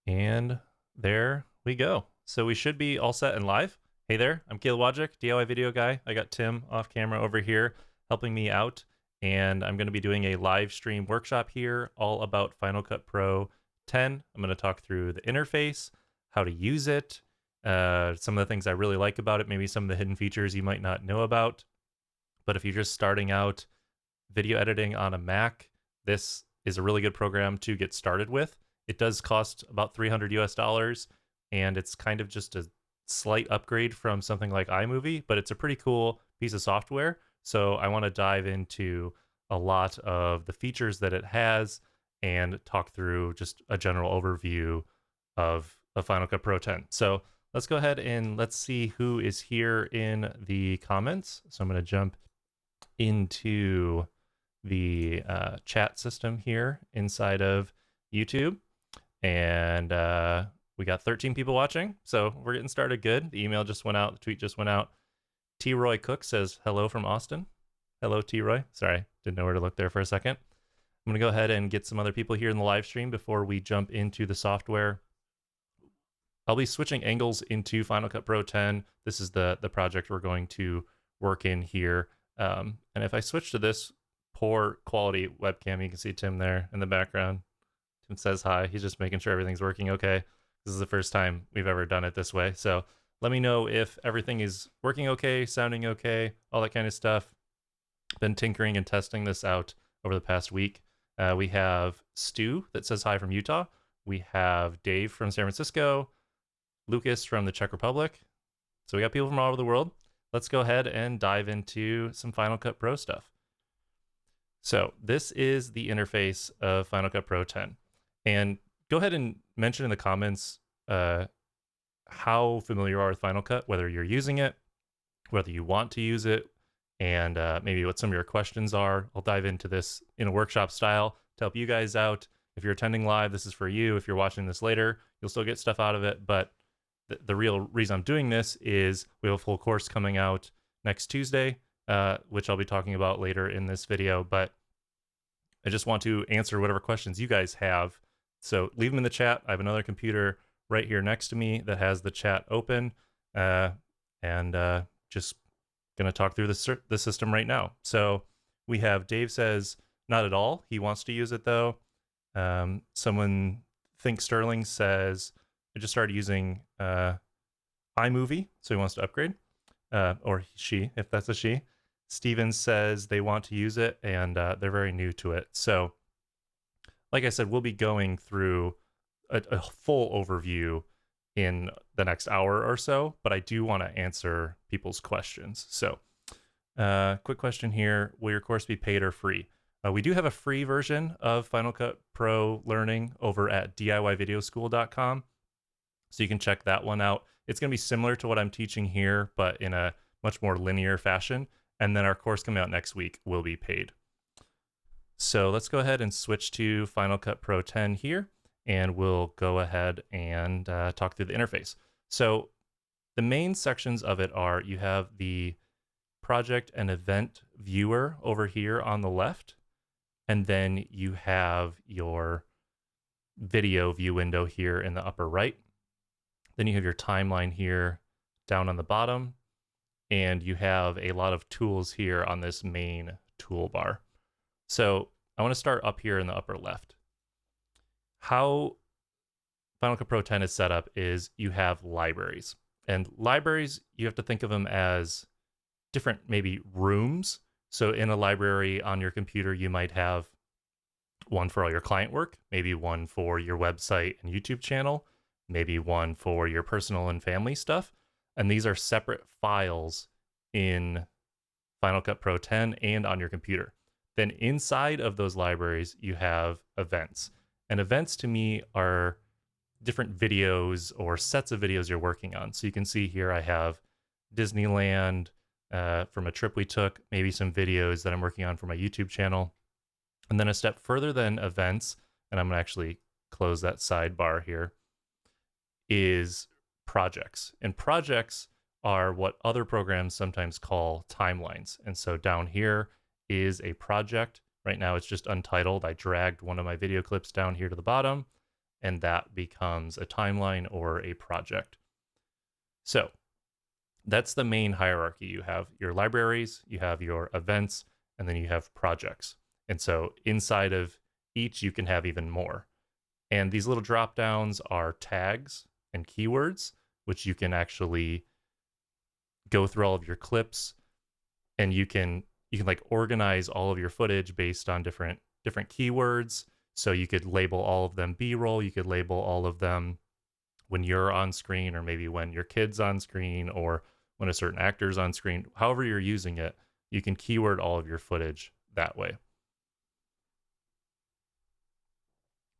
And there we go. So we should be all set and live. Hey there, I'm Wojcik, DIY video guy. I got Tim off camera over here helping me out, and I'm going to be doing a live stream workshop here all about Final Cut Pro 10. I'm going to talk through the interface, how to use it, some of the things I really like about it, maybe some of the hidden features you might not know about. But if you're just starting out video editing on a Mac, this is a really good program to get started with. It does cost about $300 and it's kind of just a slight upgrade from something like iMovie, but it's a pretty cool piece of software. So I want to dive into a lot of the features that it has and talk through just a general overview of Final Cut Pro 10. So let's go ahead and let's see who is here in the comments. So I'm going to jump into the chat system here inside of YouTube. And we got 13 people watching, so we're getting started good. The email just went out, the tweet just went out. T. Roy Cook says, hello from Austin. Hello, T. Roy. Sorry, didn't know where to look there for a second. I'm going to go ahead and get some other people here in the live stream before we jump into the software. I'll be switching angles into Final Cut Pro 10. This is the project we're going to work in here. And if I switch to this poor quality webcam, you can see Tim there in the background. Tim says hi. He's just making sure everything's working okay. This is the first time we've ever done it this way. So let me know if everything is working okay, sounding okay, all that kind of stuff. Been tinkering and testing this out over the past week. We have Stu that says hi from Utah. We have Dave from San Francisco, Lucas from the Czech Republic. So we got people from all over the world. Let's go ahead and dive into some Final Cut Pro stuff. So this is the interface of Final Cut Pro 10. And go ahead and mention in the comments how familiar you are with Final Cut, whether you're using it, whether you want to use it, and maybe what some of your questions are. I'll dive into this in a workshop style to help you guys out. If you're attending live, this is for you. If you're watching this later, you'll still get stuff out of it. But the real reason I'm doing this is we have a full course coming out next Tuesday, which I'll be talking about later in this video. But I just want to answer whatever questions you guys have. So leave them in the chat. I have another computer right here next to me that has the chat open, and just going to talk through the system right now. So we have Dave says, not at all. He wants to use it though. Someone, Think Sterling, says, I just started using iMovie, so he wants to upgrade, or she, if that's a she. Steven says they want to use it and they're very new to it. So like I said, we'll be going through a full overview in the next hour or so, but I do want to answer people's questions. So quick question here. Will your course be paid or free? We do have a free version of Final Cut Pro Learning over at DIYvideoschool.com. So you can check that one out. It's going to be similar to what I'm teaching here, but in a much more linear fashion. And then our course coming out next week will be paid. So let's go ahead and switch to Final Cut Pro 10 here, and we'll go ahead and talk through the interface. So the main sections of it are, you have the project and event viewer over here on the left, and then you have your video view window here in the upper right. Then you have your timeline here down on the bottom, and you have a lot of tools here on this main toolbar. So I want to start up here in the upper left. How Final Cut Pro 10 is set up is you have libraries. And libraries, you have to think of them as different maybe rooms. So in a library on your computer, you might have one for all your client work, maybe one for your website and YouTube channel, maybe one for your personal and family stuff. And these are separate files in Final Cut Pro 10 and on your computer. Then inside of those libraries, you have events. And events to me are different videos or sets of videos you're working on. So you can see here I have Disneyland from a trip we took, maybe some videos that I'm working on for my YouTube channel. And then a step further than events, and I'm going to actually close that sidebar here, is projects. And projects are what other programs sometimes call timelines. And so down here is a project. Right now it's just Untitled. I dragged one of my video clips down here to the bottom, and that becomes a timeline or a project. So that's the main hierarchy. You have your libraries, you have your events, and then you have projects. And so inside of each, you can have even more. And these little drop downs are tags and keywords, which you can actually go through all of your clips, and you can like organize all of your footage based on different keywords. So you could label all of them B-roll, you could label all of them when you're on screen, or maybe when your kid's on screen, or when a certain actor's on screen. However you're using it, you can keyword all of your footage that way.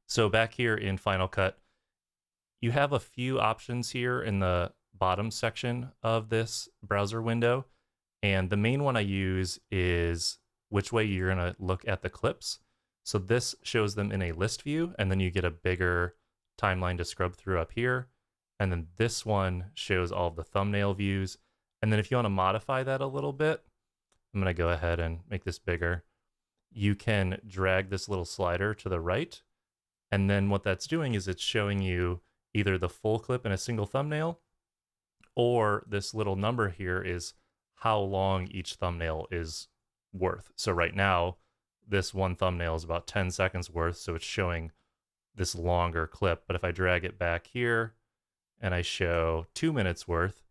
So back here in Final Cut, you have a few options here in the bottom section of this browser window. And the main one I use is which way you're going to look at the clips. So this shows them in a list view, and then you get a bigger timeline to scrub through up here. And then this one shows all of the thumbnail views. And then if you want to modify that a little bit, I'm going to go ahead and make this bigger. You can drag this little slider to the right. And then what that's doing is it's showing you either the full clip in a single thumbnail, or this little number here is how long each thumbnail is worth. So right now, this one thumbnail is about 10 seconds worth, so it's showing this longer clip. But if I drag it back here and I show 2 minutes worth,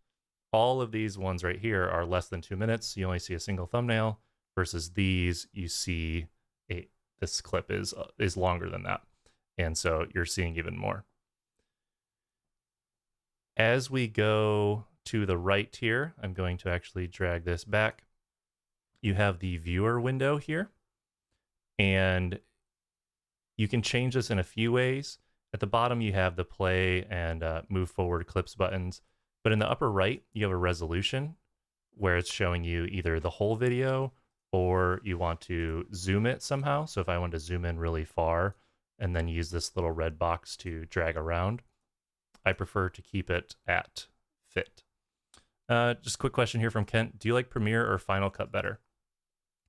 all of these ones right here are less than 2 minutes. So you only see a single thumbnail, versus these, you see this clip is longer than that. And so you're seeing even more. As we go to the right here, I'm going to actually drag this back. You have the viewer window here, and you can change this in a few ways. At the bottom, you have the play and move forward clips buttons, but in the upper right, you have a resolution where it's showing you either the whole video, or you want to zoom it somehow. So if I want to zoom in really far and then use this little red box to drag around, I prefer to keep it at fit. Just a quick question here from Kent. Do you like Premiere or Final Cut better?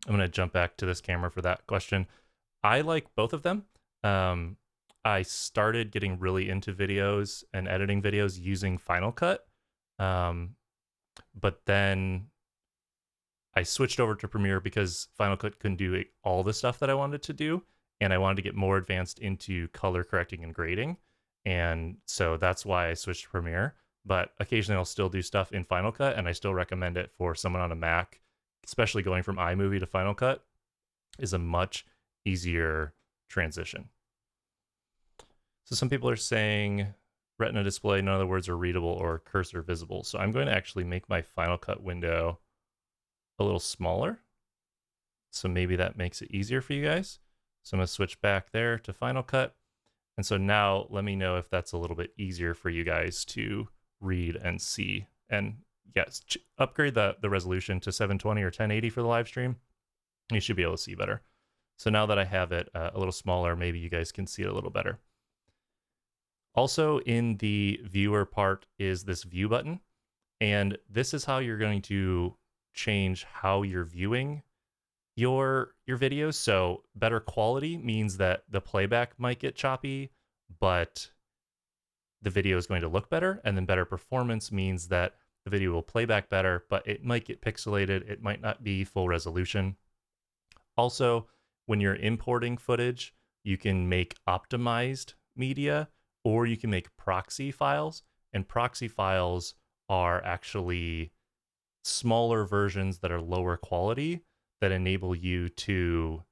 I'm going to jump back to this camera for that question. I like both of them. I started getting really into videos and editing videos using Final Cut. But then I switched over to Premiere because Final Cut couldn't do all the stuff that I wanted to do. And I wanted to get more advanced into color correcting and grading. And so that's why I switched to Premiere. But occasionally I'll still do stuff in Final Cut, and I still recommend it for someone on a Mac, especially going from iMovie to Final Cut is a much easier transition. So some people are saying Retina display, none of the words are readable or cursor visible. So I'm going to actually make my Final Cut window a little smaller. So maybe that makes it easier for you guys. So I'm going to switch back there to Final Cut. And so now let me know if that's a little bit easier for you guys to read and see. And yes, upgrade the resolution to 720 or 1080 for the live stream. You should be able to see better. So now that I have it a little smaller, maybe you guys can see it a little better. Also in the viewer part is this view button. And this is how you're going to change how you're viewing your videos. So better quality means that the playback might get choppy, but the video is going to look better. And then better performance means that the video will play back better, but it might get pixelated. It might not be full resolution. Also, when you're importing footage, you can make optimized media, or you can make proxy files. And proxy files are actually smaller versions that are lower quality that enable you to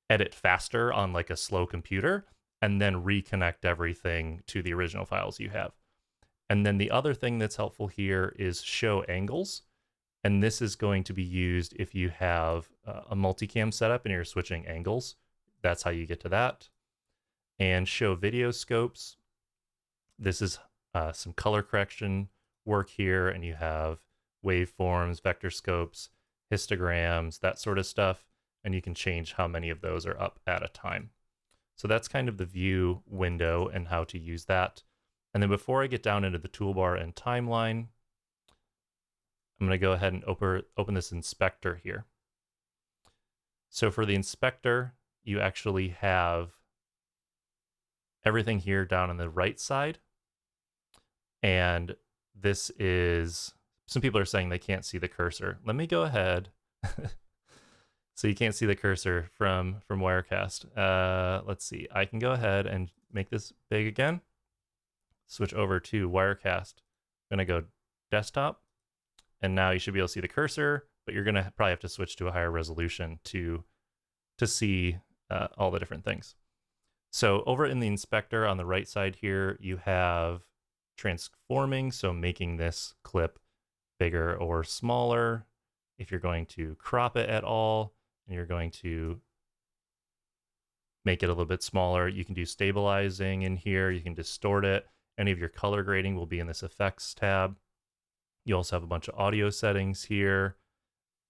edit faster on like a slow computer and then reconnect everything to the original files you have. And then the other thing that's helpful here is show angles. And this is going to be used if you have a multicam setup and you're switching angles. That's how you get to that. And show video scopes. This is some color correction work here, and you have waveforms, vector scopes, histograms, that sort of stuff. And you can change how many of those are up at a time. So that's kind of the view window and how to use that. And then before I get down into the toolbar and timeline, I'm going to go ahead and open this inspector here. So for the inspector, you actually have everything here down on the right side. And this is, some people are saying they can't see the cursor. Let me go ahead. So you can't see the cursor from Wirecast. Let's see. I can go ahead and make this big again. Switch over to Wirecast. I'm gonna go desktop, and now you should be able to see the cursor, but you're gonna probably have to switch to a higher resolution to see all the different things. So over in the inspector on the right side here, you have transforming, so making this clip bigger or smaller. If you're going to crop it at all, and you're going to make it a little bit smaller, you can do stabilizing in here. You can distort it. Any of your color grading will be in this effects tab. You also have a bunch of audio settings here.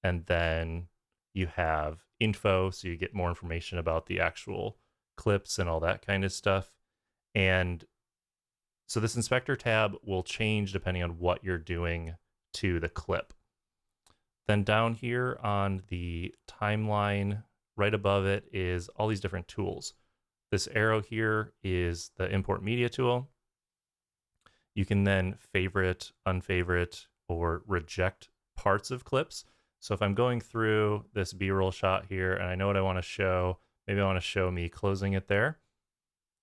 And then you have info, so you get more information about the actual clips and all that kind of stuff. And so this inspector tab will change depending on what you're doing to the clip. Then down here on the timeline, right above it is all these different tools. This arrow here is the import media tool. You can then favorite, unfavorite, or reject parts of clips. So if I'm going through this B-roll shot here and I know what I want to show, maybe I want to show me closing it there,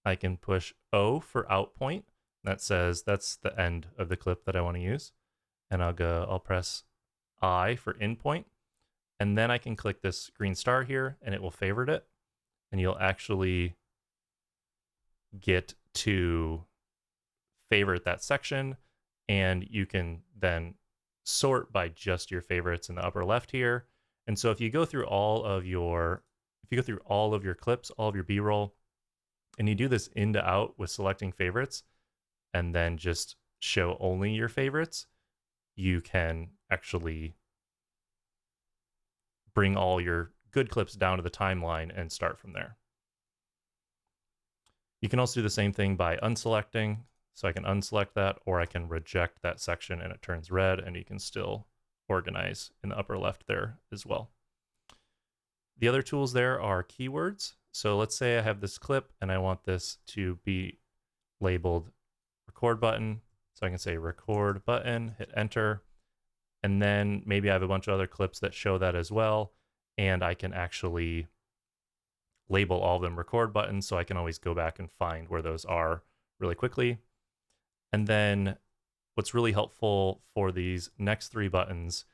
I can push O for out point. That says that's the end of the clip that I want to use. And I'll press I for in point. And then I can click this green star here and it will favorite it. And you'll actually get to favorite that section. And you can then sort by just your favorites in the upper left here. And so if you go through all of your clips, all of your B-roll, and you do this in to out with selecting favorites, and then just show only your favorites, you can actually bring all your good clips down to the timeline and start from there. You can also do the same thing by unselecting. So I can unselect that, or I can reject that section and it turns red, and you can still organize in the upper left there as well. The other tools there are keywords. So let's say I have this clip and I want this to be labeled record button. So I can say record button, hit enter. And then maybe I have a bunch of other clips that show that as well. And I can actually label all of them record buttons, so I can always go back and find where those are really quickly. And then what's really helpful for these next three buttons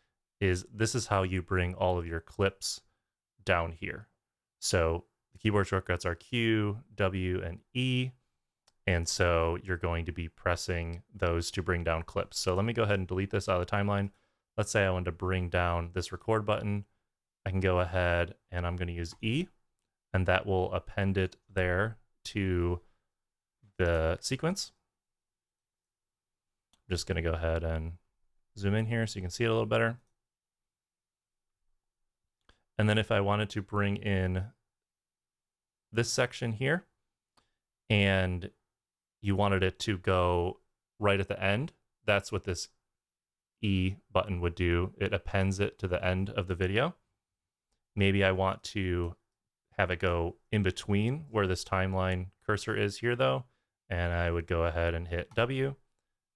is this is how you bring all of your clips down here. So the keyboard shortcuts are Q, W, and E. And so you're going to be pressing those to bring down clips. So let me go ahead and delete this out of the timeline. Let's say I want to bring down this record button. I can go ahead and I'm going to use E, and that will append it there to the sequence. I'm just going to go ahead and zoom in here so you can see it a little better. And then if I wanted to bring in this section here and you wanted it to go right at the end, that's what this E button would do. It appends it to the end of the video. Maybe I want to have it go in between where this timeline cursor is here though, and I would go ahead and hit W,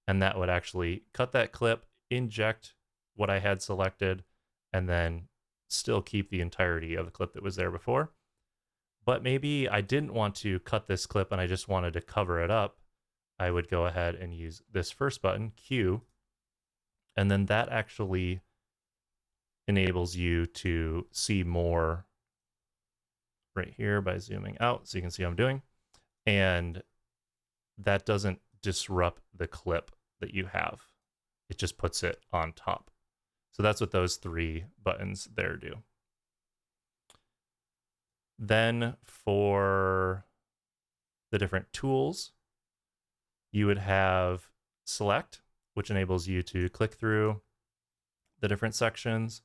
and that would actually cut that clip, inject what I had selected, and then still keep the entirety of the clip that was there before. But maybe I didn't want to cut this clip and I just wanted to cover it up. I would go ahead and use this first button, Q, and then that actually enables you to see more right here by zooming out so you can see what I'm doing. And that doesn't disrupt the clip that you have. It just puts it on top. So that's what those three buttons there do. Then for the different tools, you would have select, which enables you to click through the different sections.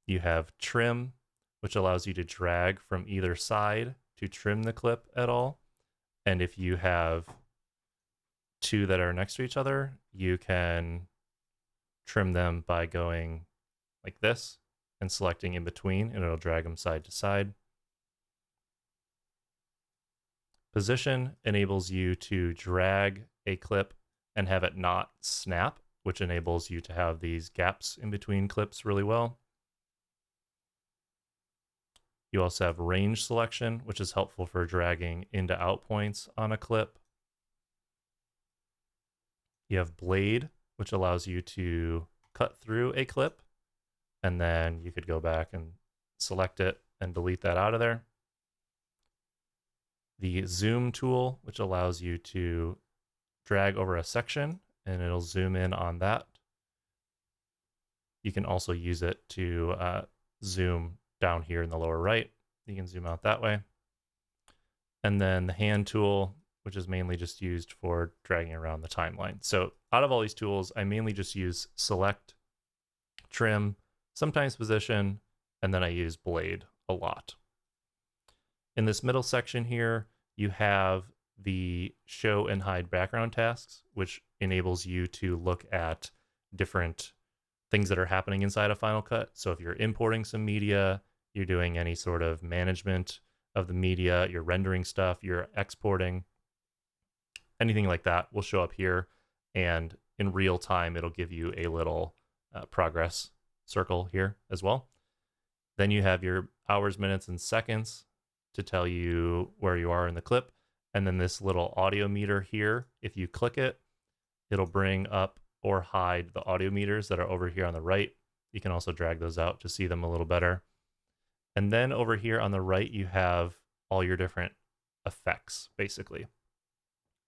You have trim, which allows you to drag from either side to trim the clip at all. And if you have two that are next to each other, you can trim them by going like this and selecting in between, and it'll drag them side to side. Position enables you to drag a clip and have it not snap, which enables you to have these gaps in between clips really well. You also have range selection, which is helpful for dragging in to out points on a clip. You have blade, which allows you to cut through a clip, and then you could go back and select it and delete that out of there. The zoom tool, which allows you to drag over a section and it'll zoom in on that. You can also use it to zoom down here in the lower right. You can zoom out that way. And then the hand tool, which is mainly just used for dragging around the timeline. So out of all these tools, I mainly just use select, trim, sometimes position, and then I use blade a lot. In this middle section here, you have the show and hide background tasks, which enables you to look at different things that are happening inside of Final Cut. So if you're importing some media, you're doing any sort of management of the media, you're rendering stuff, you're exporting, anything like that will show up here. And in real time, it'll give you a little progress circle here as well. Then you have your hours, minutes, and seconds to tell you where you are in the clip. And then this little audio meter here, if you click it, it'll bring up or hide the audio meters that are over here on the right. You can also drag those out to see them a little better. And then over here on the right, you have all your different effects, basically.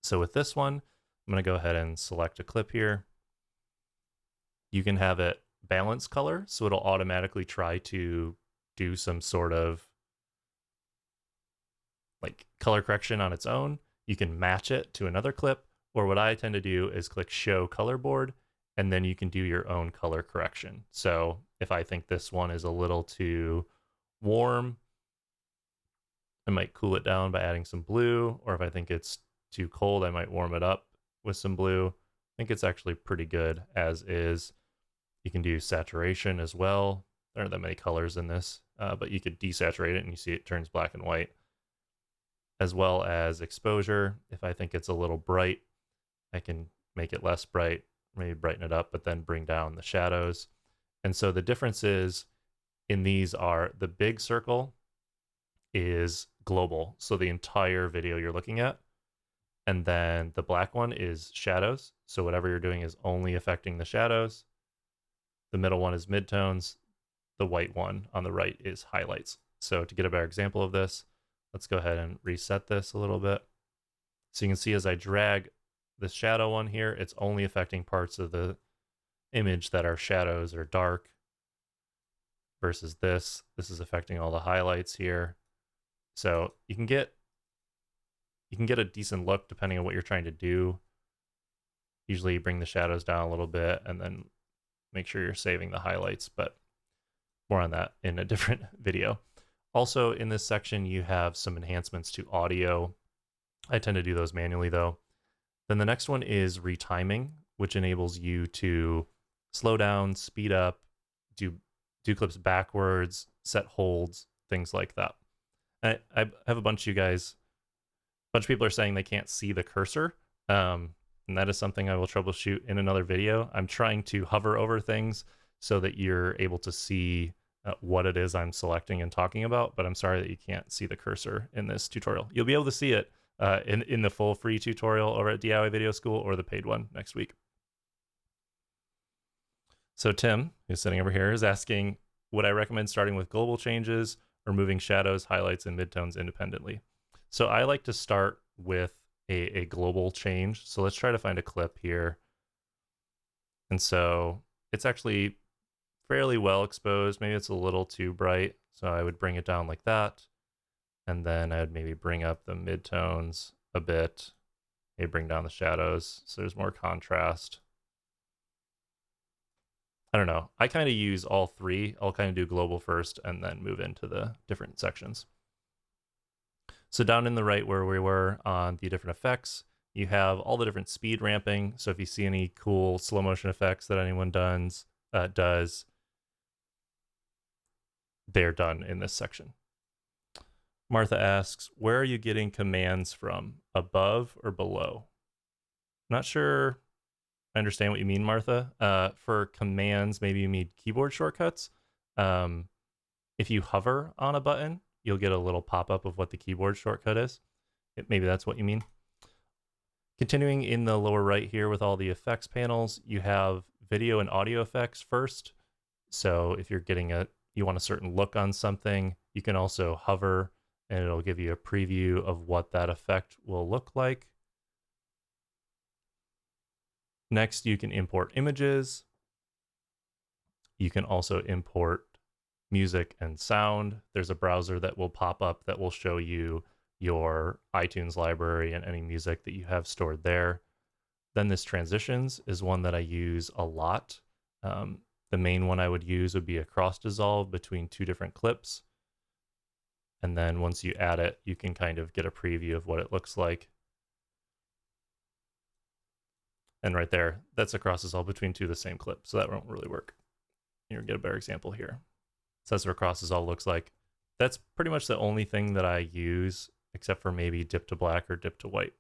So with this one, I'm going to go ahead and select a clip here. You can have it balance color, so it'll automatically try to do some sort of like color correction on its own. You can match it to another clip, or what I tend to do is click show color board, and then you can do your own color correction. So if I think this one is a little too warm, I might cool it down by adding some blue, or if I think it's too cold, I might warm it up with some blue. I think it's actually pretty good as is. You can do saturation as well. There aren't that many colors in this, but you could desaturate it and you see it turns black and white. As well as exposure. If I think it's a little bright, I can make it less bright, maybe brighten it up, but then bring down the shadows. And so the differences in these are the big circle is global, so the entire video you're looking at. And then the black one is shadows, so whatever you're doing is only affecting the shadows. The middle one is midtones. The white one on the right is highlights. So to get a better example of this, let's go ahead and reset this a little bit. So you can see as I drag the shadow one here, it's only affecting parts of the image that are shadows or dark, versus this is affecting all the highlights here. So you can get a decent look depending on what you're trying to do. Usually you bring the shadows down a little bit and then make sure you're saving the highlights, but more on that in a different video. Also in this section, you have some enhancements to audio. I tend to do those manually though. Then the next one is retiming, which enables you to slow down, speed up, do clips backwards, set holds, things like that. I have a bunch of you guys, a bunch of people are saying they can't see the cursor. And that is something I will troubleshoot in another video. I'm trying to hover over things so that you're able to see what it is I'm selecting and talking about, but I'm sorry that you can't see the cursor in this tutorial. You'll be able to see it in the full free tutorial over at DIY Video School or the paid one next week. So Tim, who's sitting over here, is asking, would I recommend starting with global changes or moving shadows, highlights, and midtones independently? So I like to start with a global change. So let's try to find a clip here. And so it's actually fairly well exposed. Maybe it's a little too bright. So I would bring it down like that. And then I would maybe bring up the midtones a bit. Maybe bring down the shadows so there's more contrast. I don't know. I kind of use all three. I'll kind of do global first and then move into the different sections. So down in the right where we were on the different effects, you have all the different speed ramping. So if you see any cool slow motion effects that anyone does, they're done in this section. Martha asks, where are you getting commands from? Above or below? Not sure I understand what you mean, Martha. For commands, maybe you mean keyboard shortcuts. If you hover on a button, you'll get a little pop-up of what the keyboard shortcut is. Maybe that's what you mean. Continuing in the lower right here with all the effects panels, you have video and audio effects first. So if you're getting you want a certain look on something, you can also hover and it'll give you a preview of what that effect will look like. Next, you can import images. You can also import music and sound. There's a browser that will pop up that will show you your iTunes library and any music that you have stored there. Then this transitions is one that I use a lot. The main one I would use would be a cross dissolve between two different clips. And then once you add it, you can kind of get a preview of what it looks like. And right there, that's a cross dissolve between two of the same clip, so that won't really work. You'll get a better example here. So that's what a cross dissolve looks like. That's pretty much the only thing that I use, except for maybe dip to black or dip to white.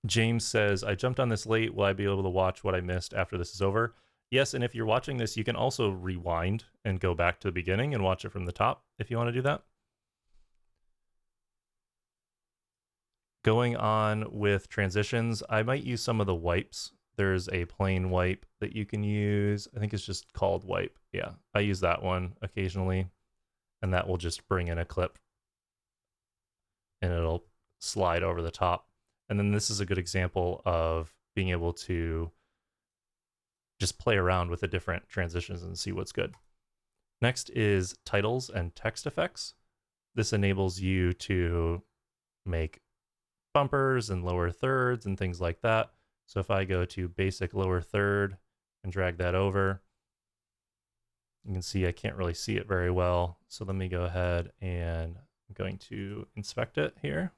James says, I jumped on this late. Will I be able to watch what I missed after this is over? Yes, and if you're watching this, you can also rewind and go back to the beginning and watch it from the top if you want to do that. Going on with transitions, I might use some of the wipes. There's a plain wipe that you can use. I think it's just called wipe. Yeah, I use that one occasionally, and that will just bring in a clip and it'll slide over the top. And then this is a good example of being able to just play around with the different transitions and see what's good. Next is titles and text effects. This enables you to make bumpers and lower thirds and things like that. So if I go to basic lower third and drag that over, you can see I can't really see it very well. So let me go ahead and I'm going to inspect it here.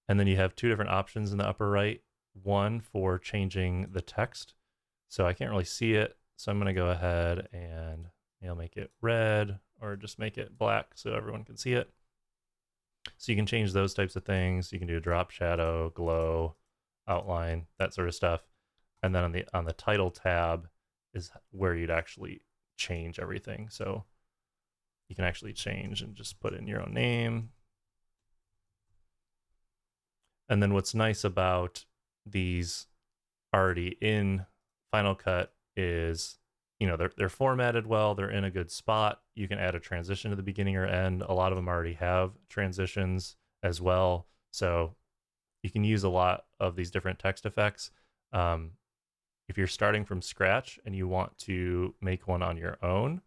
And then you have two different options in the upper right. One for changing the text. So I can't really see it. So I'm going to go ahead and I'll make it red or just make it black so everyone can see it. So you can change those types of things. You can do a drop shadow, glow, outline, that sort of stuff. And then on the title tab is where you'd actually change everything. So you can actually change and just put in your own name. And then what's nice about these already in Final Cut is, you know, they're formatted well, they're in a good spot. You can add a transition to the beginning or end. A lot of them already have transitions as well. So you can use a lot of these different text effects. If you're starting from scratch and you want to make one on your own,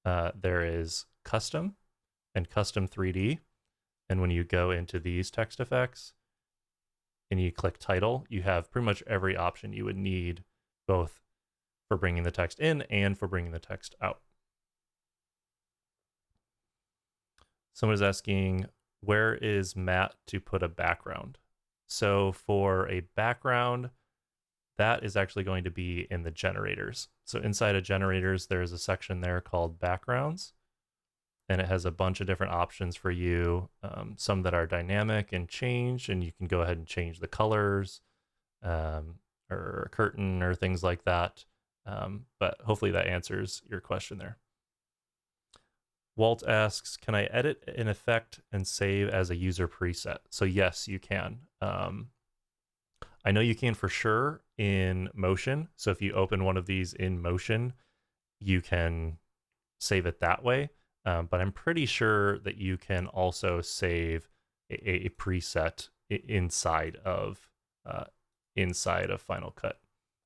there is custom and custom 3D. And when you go into these text effects and you click title, you have pretty much every option you would need, both for bringing the text in and for bringing the text out. Someone is asking, where is matte to put a background? So for a background, that is actually going to be in the generators. So inside of generators, there's a section there called backgrounds, and it has a bunch of different options for you. Some that are dynamic and change, and you can go ahead and change the colors or a curtain or things like that. But hopefully that answers your question there. Walt asks, can I edit an effect and save as a user preset? So yes, you can. I know you can for sure in Motion. So if you open one of these in Motion, you can save it that way. But I'm pretty sure that you can also save a preset inside of Final Cut.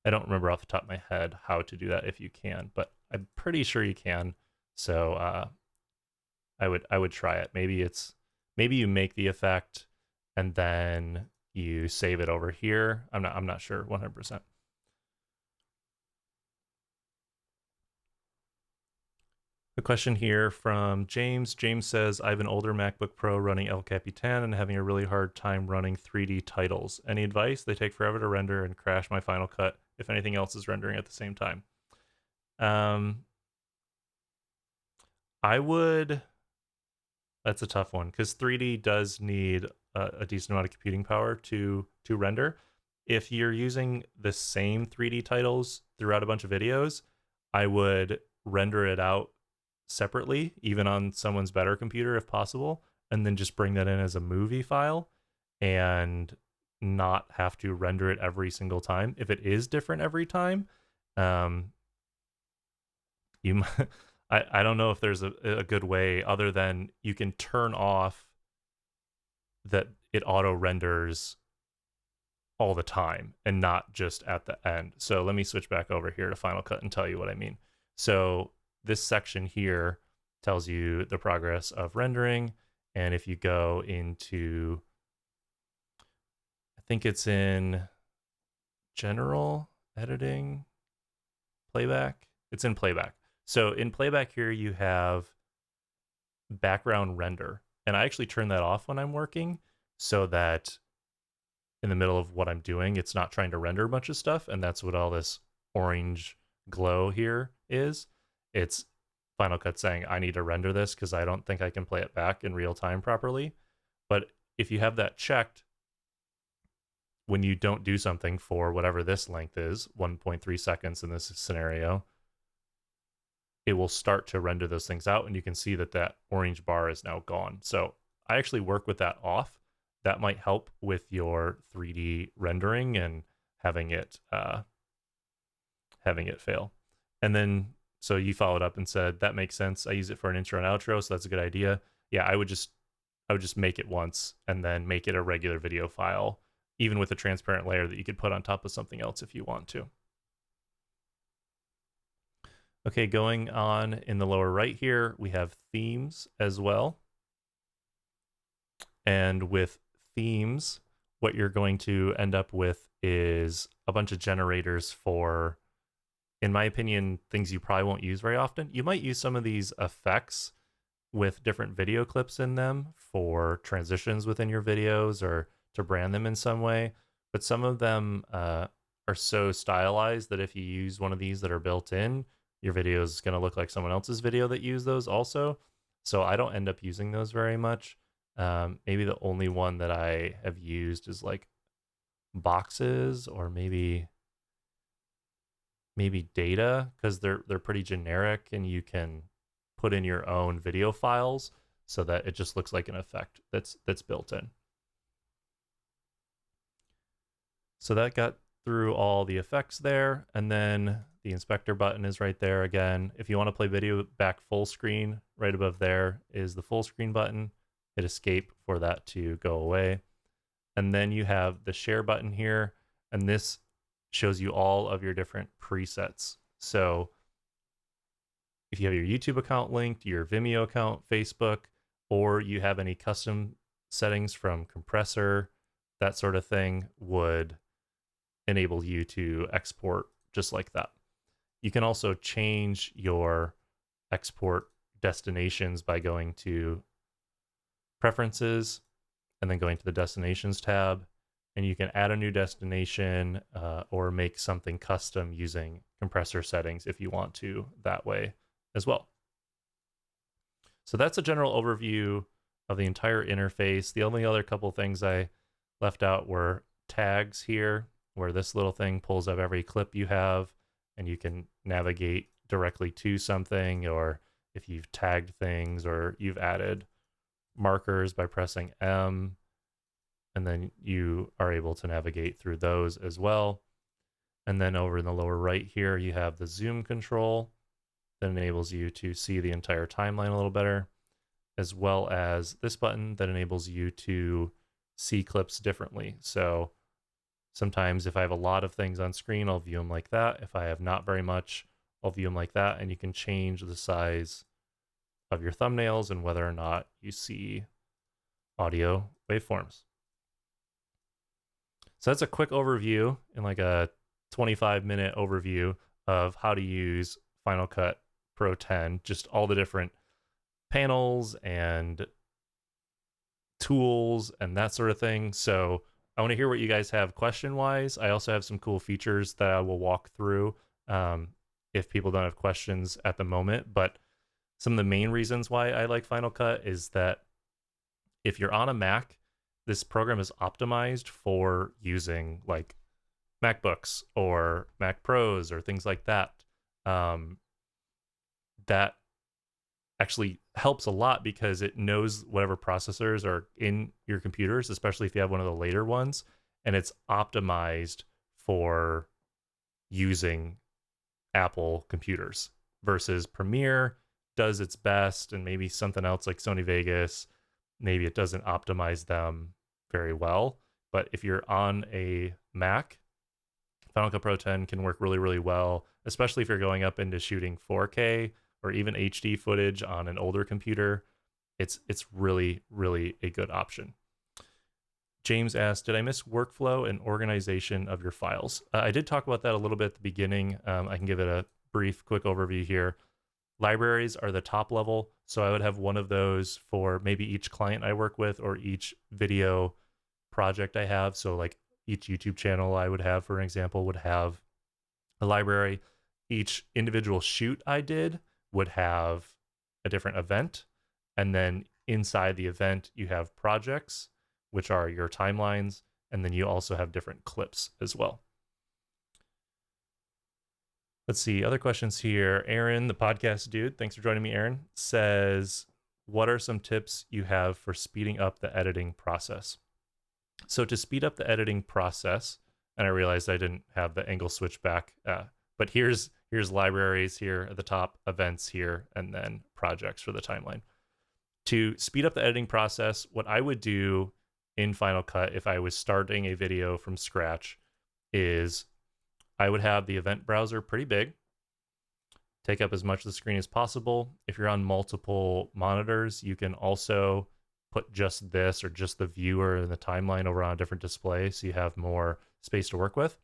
I don't remember off the top of my head how to do that if you can, but I'm pretty sure you can. So I would try it. Maybe you make the effect and then you save it over here. I'm not sure 100%. A question here from James. James says, I have an older MacBook Pro running El Capitan and having a really hard time running 3D titles. Any advice? They take forever to render and crash my Final Cut if anything else is rendering at the same time. I would, that's a tough one because 3D does need a decent amount of computing power to render. If you're using the same 3D titles throughout a bunch of videos, I would render it out separately, even on someone's better computer if possible, and then just bring that in as a movie file and not have to render it every single time. If it is different every time, you might, I don't know if there's a good way other than you can turn off that it auto renders all the time and not just at the end. So let me switch back over here to Final Cut and tell you what I mean. So this section here tells you the progress of rendering. And if you go into, I think it's in general editing, playback. It's in playback. So in playback here, you have background render. And I actually turn that off when I'm working so that in the middle of what I'm doing, it's not trying to render a bunch of stuff. And that's what all this orange glow here is. It's Final Cut saying, I need to render this because I don't think I can play it back in real time properly. But if you have that checked, when you don't do something for whatever this length is, 1.3 seconds in this scenario, it will start to render those things out, and you can see that that orange bar is now gone. So I actually work with that off. That might help with your 3D rendering and having it fail. And then, so you followed up and said, that makes sense. I use it for an intro and outro, so that's a good idea. Yeah, I would just make it once and then make it a regular video file, even with a transparent layer that you could put on top of something else if you want to. Okay, going on in the lower right here, we have themes as well. And with themes, what you're going to end up with is a bunch of generators for, in my opinion, things you probably won't use very often. You might use some of these effects with different video clips in them for transitions within your videos or to brand them in some way. But some of them are so stylized that if you use one of these that are built in, your video is going to look like someone else's video that used those also. So I don't end up using those very much. Maybe the only one that I have used is like boxes or maybe data, because they're pretty generic and you can put in your own video files so that it just looks like an effect that's built in. So that got through all the effects there, and then the inspector button is right there again. If you want to play video back full screen, right above there is the full screen button. Hit escape for that to go away. And then you have the share button here, and this shows you all of your different presets. So if you have your YouTube account linked, your Vimeo account, Facebook, or you have any custom settings from compressor, that sort of thing would enable you to export just like that. You can also change your export destinations by going to Preferences and then going to the Destinations tab, and you can add a new destination or make something custom using compressor settings if you want to that way as well. So that's a general overview of the entire interface. The only other couple things I left out were tags here, where this little thing pulls up every clip you have and you can navigate directly to something, or if you've tagged things or you've added markers by pressing M, and then you are able to navigate through those as well. And then over in the lower right here, you have the zoom control that enables you to see the entire timeline a little better, as well as this button that enables you to see clips differently. So sometimes if I have a lot of things on screen, I'll view them like that. If I have not very much, I'll view them like that. And you can change the size of your thumbnails and whether or not you see audio waveforms. So that's a quick overview in like a 25-minute overview of how to use Final Cut Pro 10, just all the different panels and tools and that sort of thing. So I want to hear what you guys have question-wise. I also have some cool features that I will walk through if people don't have questions at the moment. But some of the main reasons why I like Final Cut is that if you're on a Mac, this program is optimized for using like MacBooks or Mac Pros or things like that. That actually helps a lot because it knows whatever processors are in your computers, especially if you have one of the later ones, and it's optimized for using Apple computers versus Premiere does its best, and maybe something else like Sony Vegas, maybe it doesn't optimize them very well. But if you're on a Mac, Final Cut Pro 10 can work really, really well, especially if you're going up into shooting 4K or even HD footage on an older computer. It's really, really a good option. James asked, did I miss workflow and organization of your files? I did talk about that a little bit at the beginning. I can give it a brief, quick overview here. Libraries are the top level, so I would have one of those for maybe each client I work with or each video project I have. So like each YouTube channel I would have, for example, would have a library. Each individual shoot I did would have a different event. And then inside the event, you have projects, which are your timelines. And then you also have different clips as well. Let's see, other questions here. Aaron, the podcast dude, thanks for joining me, Aaron, says, what are some tips you have for speeding up the editing process? So to speed up the editing process, and I realized I didn't have the angle switch back, but here's libraries here at the top, events here, and then projects for the timeline. To speed up the editing process, what I would do in Final Cut if I was starting a video from scratch is I would have the event browser pretty big, take up as much of the screen as possible. If you're on multiple monitors, you can also put just this or just the viewer and the timeline over on a different display so you have more space to work with.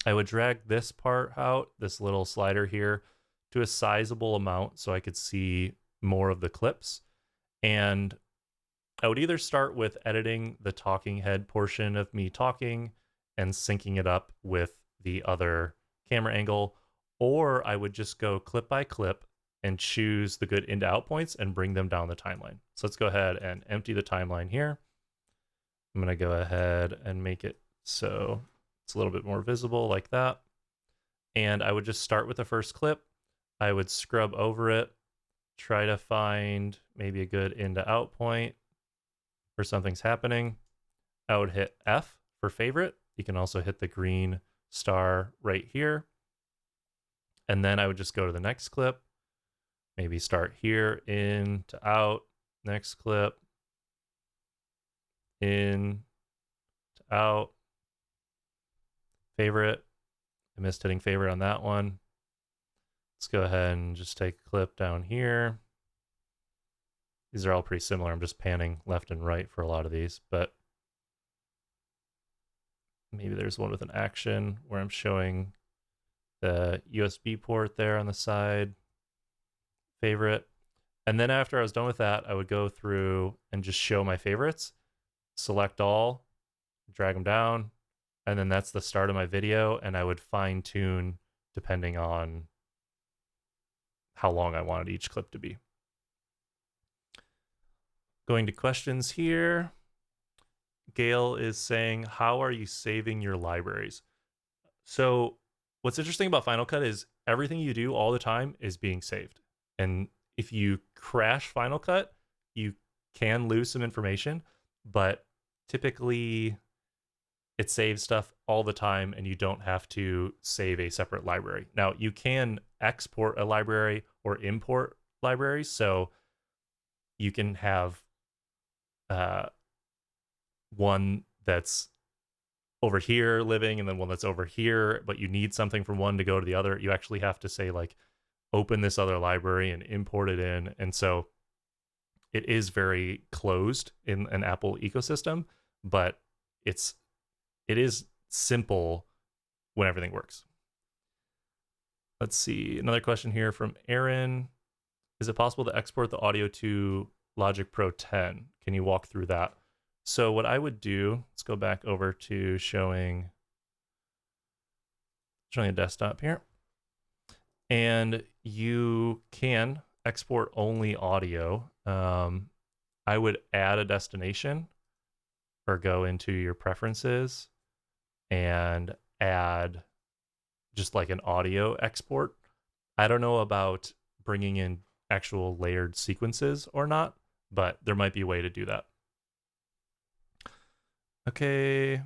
I would drag this part out, this little slider here, to a sizable amount so I could see more of the clips. And I would either start with editing the talking head portion of me talking and syncing it up with the other camera angle, or I would just go clip by clip and choose the good in to out points and bring them down the timeline. So let's go ahead and empty the timeline here. I'm going to go ahead and make it so it's a little bit more visible like that. And I would just start with the first clip. I would scrub over it, try to find maybe a good in to out point where something's happening. I would hit F for favorite. You can also hit the green star right here. And then I would just go to the next clip, maybe start here, in to out, next clip, in to out, favorite. I missed hitting favorite on that one. Let's go ahead and just take a clip down here. These are all pretty similar. I'm just panning left and right for a lot of these, but maybe there's one with an action where I'm showing the USB port there on the side, favorite. And then after I was done with that, I would go through and just show my favorites, select all, drag them down, and then that's the start of my video, and I would fine tune depending on how long I wanted each clip to be. Going to questions here. Gail is saying, how are you saving your libraries? So what's interesting about Final Cut is everything you do all the time is being saved. And if you crash Final Cut, you can lose some information, but typically it saves stuff all the time and you don't have to save a separate library. Now, you can export a library or import libraries. So you can have one that's over here living and then one that's over here, but you need something from one to go to the other. You actually have to say like, open this other library and import it in. And so it is very closed in an Apple ecosystem, but it is simple when everything works. Let's see, another question here from Aaron. Is it possible to export the audio to Logic Pro 10? Can you walk through that? So what I would do, let's go back over to showing a desktop here. And you can export only audio, I would add a destination or go into your preferences and add just like an audio export. I don't know about bringing in actual layered sequences or not, but there might be a way to do that. Okay.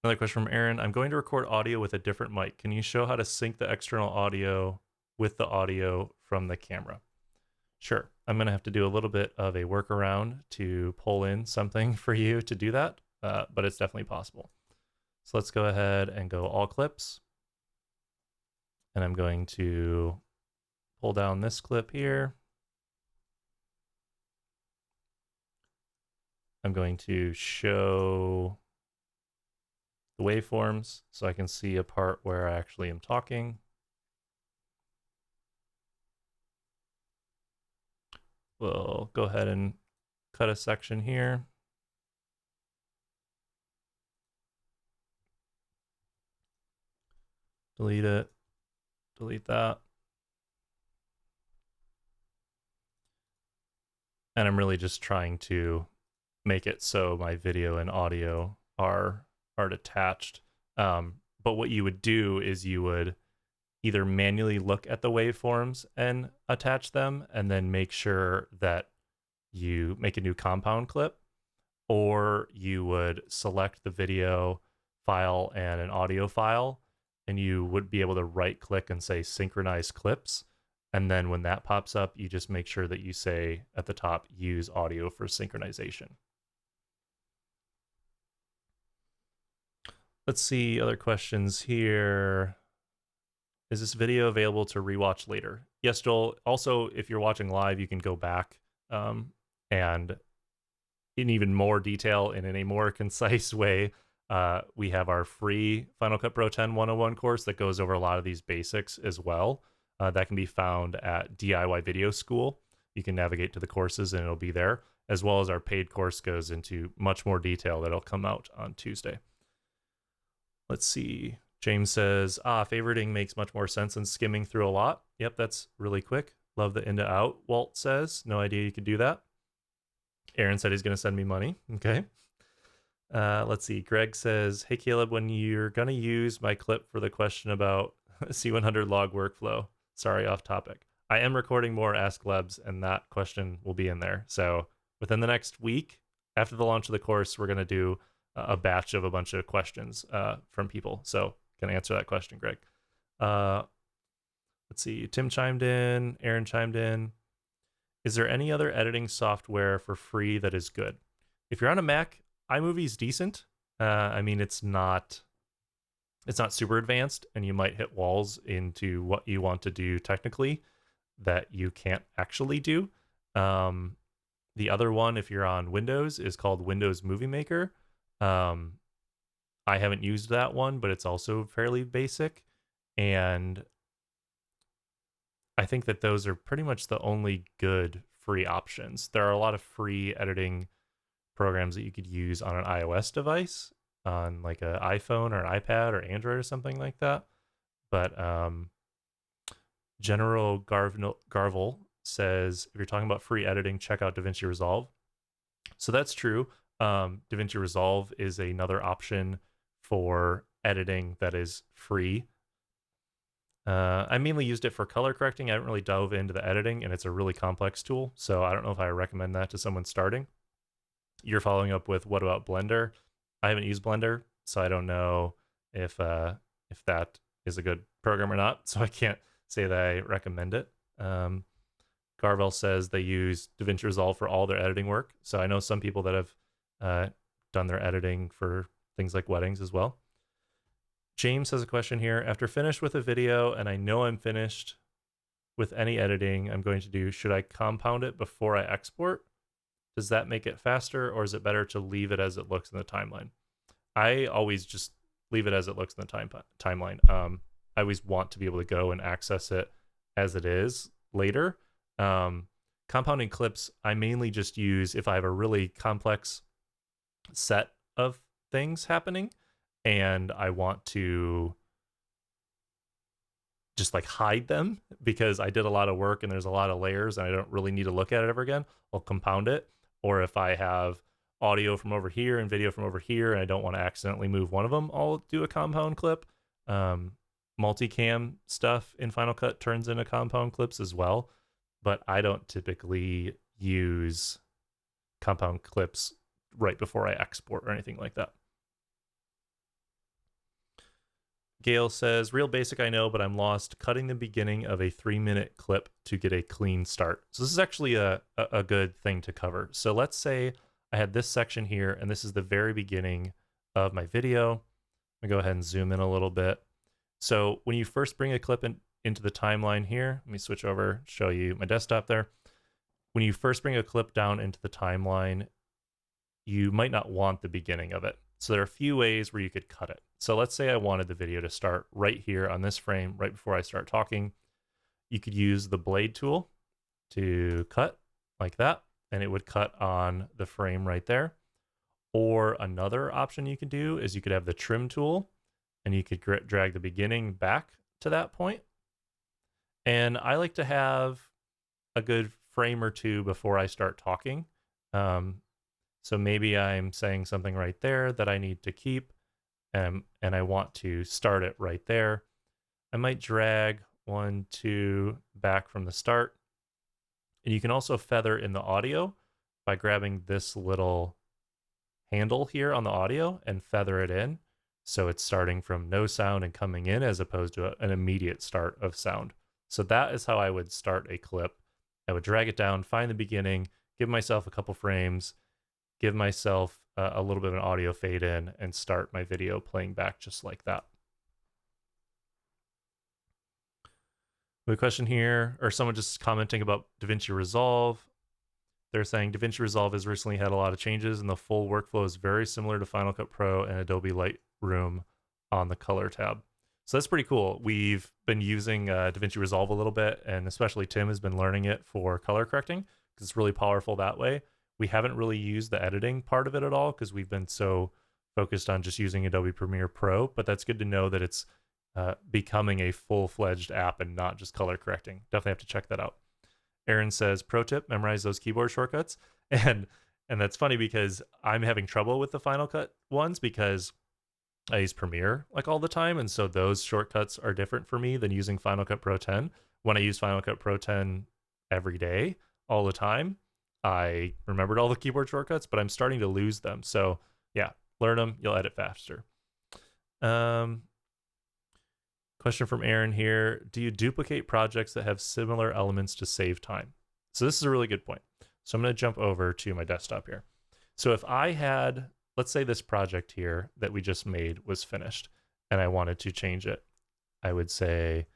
Another question from Aaron. I'm going to record audio with a different mic. Can you show how to sync the external audio with the audio from the camera? Sure. I'm going to have to do a little bit of a workaround to pull in something for you to do that, but it's definitely possible. So let's go ahead and go all clips. And I'm going to pull down this clip here. I'm going to show the waveforms so I can see a part where I actually am talking. We'll go ahead and cut a section here. Delete it, delete that. And I'm really just trying to make it so my video and audio are detached. But what you would do is you would either manually look at the waveforms and attach them and then make sure that you make a new compound clip, or you would select the video file and an audio file, and you would be able to right click and say synchronize clips. And then when that pops up, you just make sure that you say at the top, use audio for synchronization. Let's see other questions here. Is this video available to rewatch later? Yes, Joel. Also, if you're watching live, you can go back and in even more detail and in a more concise way, we have our free Final Cut Pro 10 101 course that goes over a lot of these basics as well. That can be found at DIY Video School. You can navigate to the courses and it'll be there, as well as our paid course goes into much more detail that'll come out on Tuesday. Let's see. James says, favoriting makes much more sense than skimming through a lot. Yep, that's really quick. Love the in to out. Walt says, no idea you could do that. Aaron said he's going to send me money. Okay. Let's see. Greg says, hey, Caleb, when you're going to use my clip for the question about C100 log workflow, sorry, off topic. I am recording more Ask Lebs, and that question will be in there. So within the next week, after the launch of the course, we're going to do a batch of a bunch of questions from people. So can answer that question, Greg. Let's see. Tim chimed in. Aaron chimed in. Is there any other editing software for free that is good? If you're on a Mac, iMovie's decent. I mean, it's not super advanced, and you might hit walls into what you want to do technically that you can't actually do. The other one, if you're on Windows, is called Windows Movie Maker. I haven't used that one, but it's also fairly basic. And I think that those are pretty much the only good free options. There are a lot of free editing programs that you could use on an iOS device, on like an iPhone or an iPad or Android or something like that. But General Garvel says, if you're talking about free editing, check out DaVinci Resolve. So that's true. DaVinci Resolve is another option for editing that is free. I mainly used it for color correcting. I haven't really dove into the editing, and it's a really complex tool, so I don't know if I recommend that to someone starting. You're following up with, what about Blender? I haven't used Blender, so I don't know if that is a good program or not, so I can't say that I recommend it. Garvel says they use DaVinci Resolve for all their editing work, so I know some people that have done their editing for things like weddings as well. James has a question here. After finished with a video and I know I'm finished with any editing I'm going to do, should I compound it before I export? Does that make it faster, or is it better to leave it as it looks in the timeline? I always just leave it as it looks in the timeline. I always want to be able to go and access it as it is later. Compounding clips, I mainly just use if I have a really complex set of things happening and I want to just like hide them because I did a lot of work and there's a lot of layers and I don't really need to look at it ever again, I'll compound it. Or if I have audio from over here and video from over here and I don't want to accidentally move one of them, I'll do a compound clip. Multicam stuff in Final Cut turns into compound clips as well, but I don't typically use compound clips right before I export or anything like that. Gail says, real basic I know, but I'm lost cutting the beginning of a 3-minute clip to get a clean start. So this is actually a good thing to cover. So let's say I had this section here, and this is the very beginning of my video. I'm gonna go ahead and zoom in a little bit. So when you first bring a clip into the timeline here, let me switch over, show you my desktop there. When you first bring a clip down into the timeline, you might not want the beginning of it. So there are a few ways where you could cut it. So let's say I wanted the video to start right here on this frame, right before I start talking. You could use the blade tool to cut like that, and it would cut on the frame right there. Or another option you could do is you could have the trim tool, and you could drag the beginning back to that point. And I like to have a good frame or two before I start talking. So maybe I'm saying something right there that I need to keep, and I want to start it right there. I might drag 1, 2 back from the start. And you can also feather in the audio by grabbing this little handle here on the audio and feather it in. So it's starting from no sound and coming in as opposed to an immediate start of sound. So that is how I would start a clip. I would drag it down, find the beginning, give myself a couple frames, give myself a little bit of an audio fade in, and start my video playing back just like that. We have a question here, or someone just commenting about DaVinci Resolve. They're saying DaVinci Resolve has recently had a lot of changes and the full workflow is very similar to Final Cut Pro and Adobe Lightroom on the color tab. So that's pretty cool. We've been using DaVinci Resolve a little bit, and especially Tim has been learning it for color correcting because it's really powerful that way. We haven't really used the editing part of it at all because we've been so focused on just using Adobe Premiere Pro, but that's good to know that it's becoming a full-fledged app and not just color correcting. Definitely have to check that out. Aaron says, pro tip, memorize those keyboard shortcuts. And that's funny because I'm having trouble with the Final Cut ones because I use Premiere like all the time. And so those shortcuts are different for me than using Final Cut Pro 10. When I use Final Cut Pro 10 every day, all the time, I remembered all the keyboard shortcuts, but I'm starting to lose them. So yeah, learn them, you'll edit faster. Question from Aaron here. Do you duplicate projects that have similar elements to save time? So this is a really good point. So I'm going to jump over to my desktop here. So if I had, let's say this project here that we just made was finished and I wanted to change it, I would say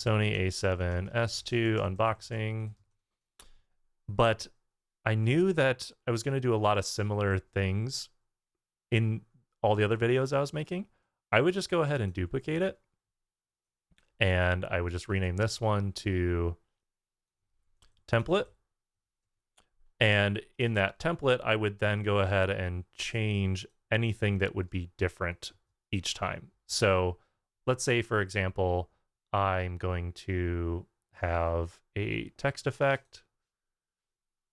Sony a7S2 unboxing. But I knew that I was going to do a lot of similar things in all the other videos I was making. I would just go ahead and duplicate it. And I would just rename this one to template. And in that template, I would then go ahead and change anything that would be different each time. So let's say, for example, I'm going to have a text effect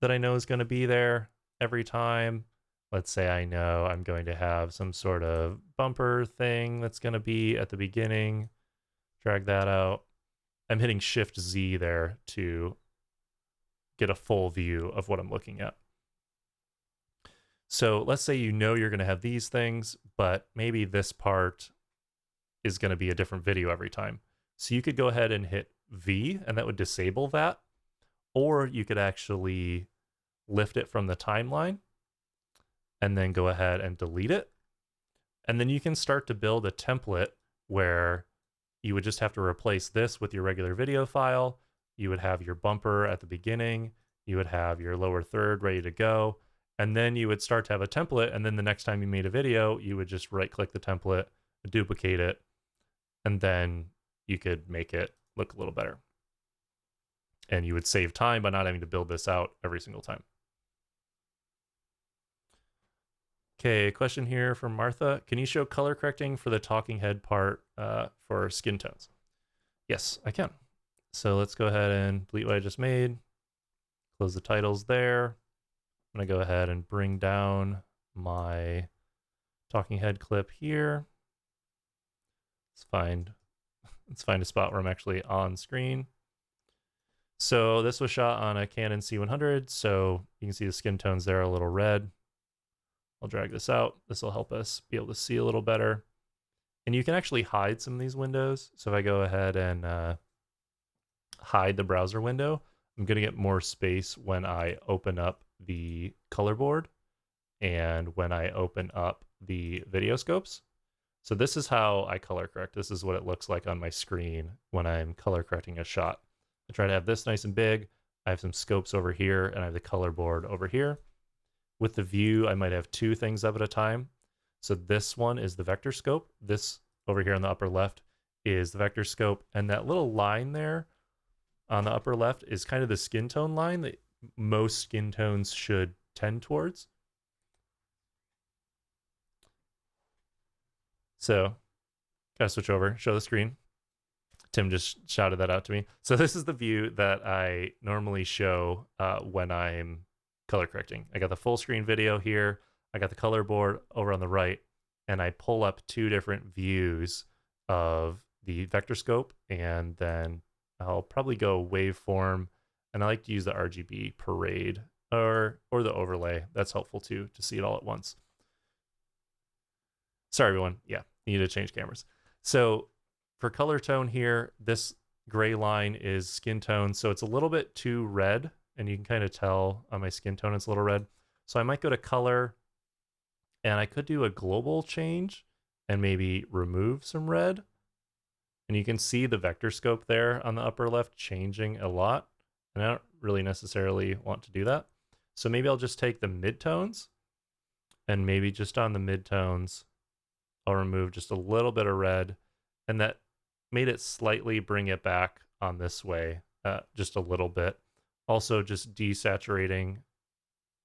that I know is going to be there every time. Let's say I know I'm going to have some sort of bumper thing that's going to be at the beginning. Drag that out. I'm hitting Shift Z there to get a full view of what I'm looking at. So let's say you know you're going to have these things, but maybe this part is going to be a different video every time. So you could go ahead and hit V, and that would disable that. Or you could actually lift it from the timeline and then go ahead and delete it. And then you can start to build a template where you would just have to replace this with your regular video file. You would have your bumper at the beginning. You would have your lower third ready to go. And then you would start to have a template. And then the next time you made a video, you would just right click the template, duplicate it, and then you could make it look a little better. And you would save time by not having to build this out every single time. Okay, question here from Martha. Can you show color correcting for the talking head part for skin tones? Yes, I can. So let's go ahead and delete what I just made. Close the titles there. I'm going to go ahead and bring down my talking head clip here. Let's find a spot where I'm actually on screen. So this was shot on a Canon C100, so you can see the skin tones there are a little red. I'll drag this out. This will help us be able to see a little better. And you can actually hide some of these windows. So if I go ahead and hide the browser window, I'm going to get more space when I open up the color board and when I open up the video scopes. So this is how I color correct. This is what it looks like on my screen when I'm color correcting a shot. I try to have this nice and big. I have some scopes over here and I have the color board over here. With the view, I might have two things up at a time. So this one is the vector scope. This over here on the upper left is the vector scope. And that little line there on the upper left is kind of the skin tone line that most skin tones should tend towards. So gotta switch over, show the screen. Tim just shouted that out to me. So this is the view that I normally show when I'm color correcting. I got the full screen video here. I got the color board over on the right, and I pull up two different views of the vector scope, and then I'll probably go waveform, and I like to use the RGB parade or the overlay. That's helpful too, to see it all at once. Sorry, everyone. Yeah, you need to change cameras. So for color tone here, this gray line is skin tone, so it's a little bit too red, and you can kind of tell on my skin tone it's a little red. So I might go to color, and I could do a global change and maybe remove some red. And you can see the vector scope there on the upper left changing a lot, and I don't really necessarily want to do that. So maybe I'll just take the midtones, and maybe just on the midtones, I'll remove just a little bit of red, and that made it slightly bring it back on this way, just a little bit. Also, just desaturating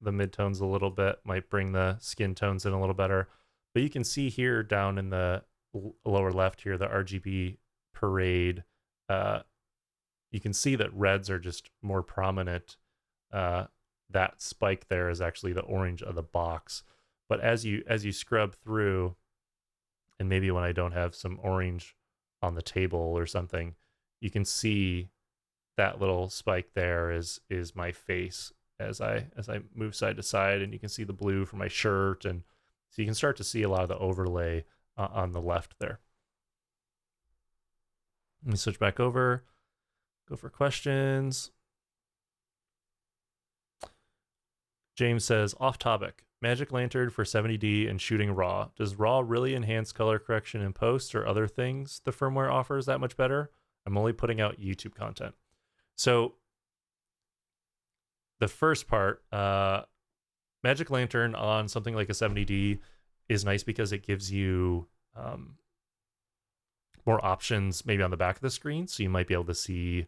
the midtones a little bit might bring the skin tones in a little better. But you can see here down in the lower left here, the RGB parade, you can see that reds are just more prominent. That spike there is actually the orange of the box. But as you scrub through, and maybe when I don't have some orange on the table or something, you can see that little spike there is my face as I move side to side, and you can see the blue for my shirt, and so you can start to see a lot of the overlay on the left there. Let me switch back over, go for questions. James says, off topic, Magic Lantern for 70D and shooting RAW. Does RAW really enhance color correction in post or other things the firmware offers that much better? I'm only putting out YouTube content. So the first part, Magic Lantern on something like a 70D is nice because it gives you more options maybe on the back of the screen. So you might be able to see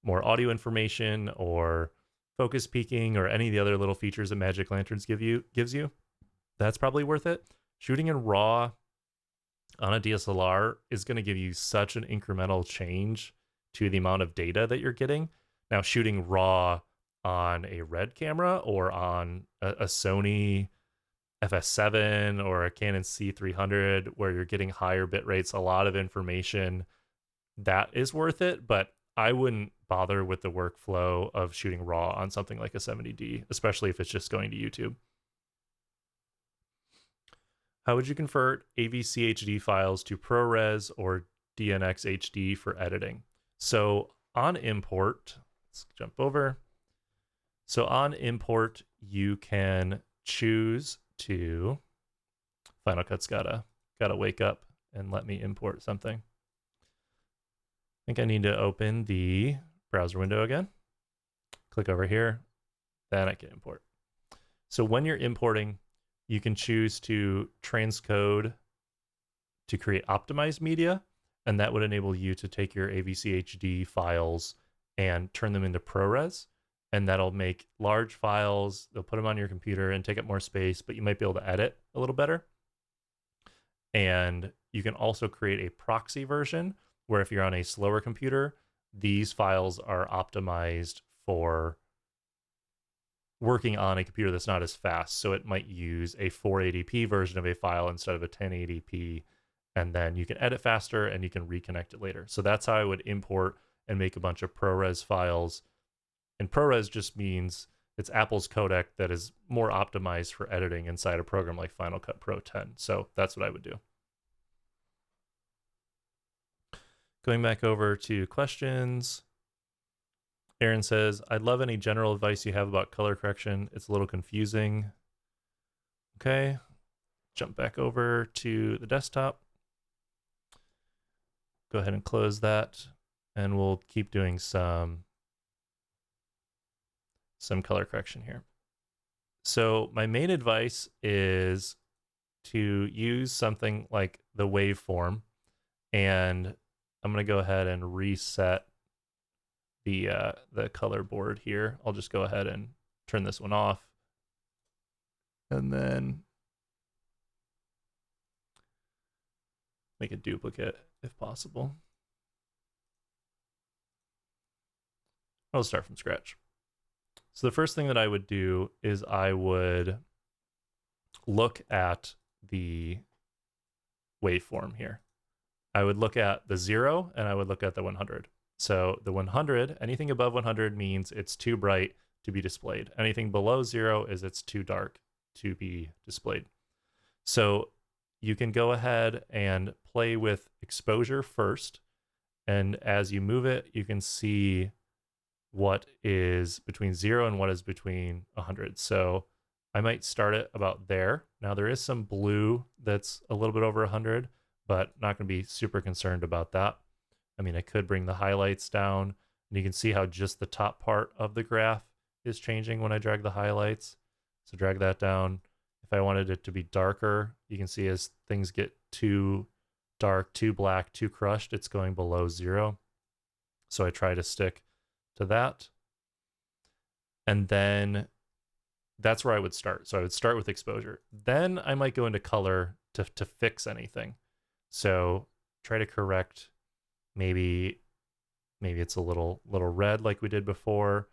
more audio information or focus peaking or any of the other little features that Magic Lanterns gives you. That's probably worth it. Shooting in RAW on a DSLR is going to give you such an incremental change to the amount of data that you're getting. Now, shooting RAW on a Red camera or on a Sony FS7 or a Canon C300 where you're getting higher bit rates, a lot of information, that is worth it, but I wouldn't bother with the workflow of shooting RAW on something like a 70D, especially if it's just going to YouTube. How would you convert AVC HD files to ProRes or DNX HD for editing? So on import, let's jump over. So on import, you can choose to, Final Cut's gotta wake up and let me import something. I think I need to open the browser window again. Click over here, then I can import. So when you're importing, you can choose to transcode to create optimized media, and that would enable you to take your AVC HD files and turn them into ProRes, and that'll make large files. They'll put them on your computer and take up more space, but you might be able to edit a little better. And you can also create a proxy version where if you're on a slower computer, these files are optimized for working on a computer that's not as fast. So it might use a 480p version of a file instead of a 1080p, and then you can edit faster and you can reconnect it later. So that's how I would import and make a bunch of ProRes files. And ProRes just means it's Apple's codec that is more optimized for editing inside a program like Final Cut Pro 10. So that's what I would do. Going back over to questions. Aaron says, I'd love any general advice you have about color correction. It's a little confusing. Okay, jump back over to the desktop. Go ahead and close that, and we'll keep doing some color correction here. So my main advice is to use something like the waveform, and I'm going to go ahead and reset the color board here. I'll just go ahead and turn this one off, and then make a duplicate if possible. I'll start from scratch. So the first thing that I would do is I would look at the waveform here. I would look at the 0 and I would look at the 100. So the 100, anything above 100 means it's too bright to be displayed. Anything below 0 is it's too dark to be displayed. So you can go ahead and play with exposure first. And as you move it, you can see what is between 0 and what is between 100. So I might start it about there. Now there is some blue that's a little bit over 100, but not going to be super concerned about that. I mean, I could bring the highlights down, and you can see how just the top part of the graph is changing when I drag the highlights. So drag that down. If I wanted it to be darker, you can see as things get too dark, too black, too crushed, it's going below 0. So I try to stick to that. And then that's where I would start. So I would start with exposure. Then I might go into color to fix anything. So try to correct, maybe it's a little red like we did before.